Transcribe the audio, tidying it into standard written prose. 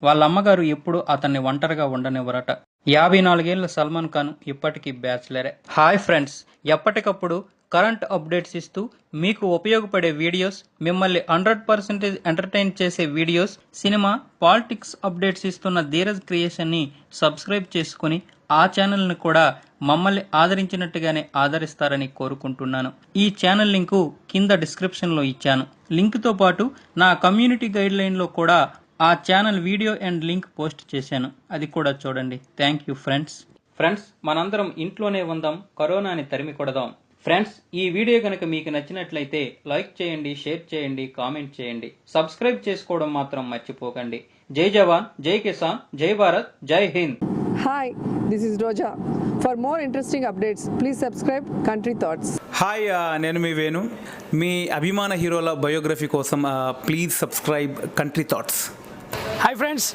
వాళ్ళ అమ్మగారు ఎప్పుడు అతన్ని ఒంటరిగా ఉండనివ్వరట. 54 ఏళ్ల సల్మాన్ ఖాన్ ఇప్పటికీ బ్యాచిలరే. హాయ్ ఫ్రెండ్స్, ఎప్పటికప్పుడు కరెంట్ అప్డేట్స్ ఇస్తూ మీకు ఉపయోగపడే వీడియోస్, మిమ్మల్ని 100% ఎంటర్టైన్ చేసే వీడియోస్, సినిమా, పాలిటిక్స్ అప్డేట్స్ ఇస్తున్న ధీరజ్ క్రియేషన్ని సబ్స్క్రైబ్ చేసుకుని ఆ ఛానల్ని కూడా మమ్మల్ని ఆదరించినట్టుగానే ఆదరిస్తారని కోరుకుంటున్నాను. ఈ ఛానల్ లింకు కింద డిస్క్రిప్షన్లో ఇచ్చాను. లింక్తో పాటు నా కమ్యూనిటీ గైడ్ లైన్లో కూడా ఆ channel video and link post చేశాను, అది కూడా చూడండి. థ్యాంక్ యూ ఫ్రెండ్స్, మనందరం ఇంట్లోనే ఉందాం, కరోనాని తరిమి కొడదాం. ఫ్రెండ్స్, ఈ వీడియో కనుక మీకు నచ్చినట్లయితే లైక్ చేయండి, షేర్ చేయండి, కామెంట్ చేయండి, సబ్స్క్రైబ్ చేసుకోవడం మాత్రం మర్చిపోకండి. జై జవాన్, జై కిసాన్, జై భారత్, జై Hind. Hi, this is Roja. For more interesting updates, please subscribe Country Thoughts. Hi, నేను మీ వేణు. మీ అభిమాన హీరోల బయోగ్రఫీ కోసం please subscribe country thoughts. Hi friends,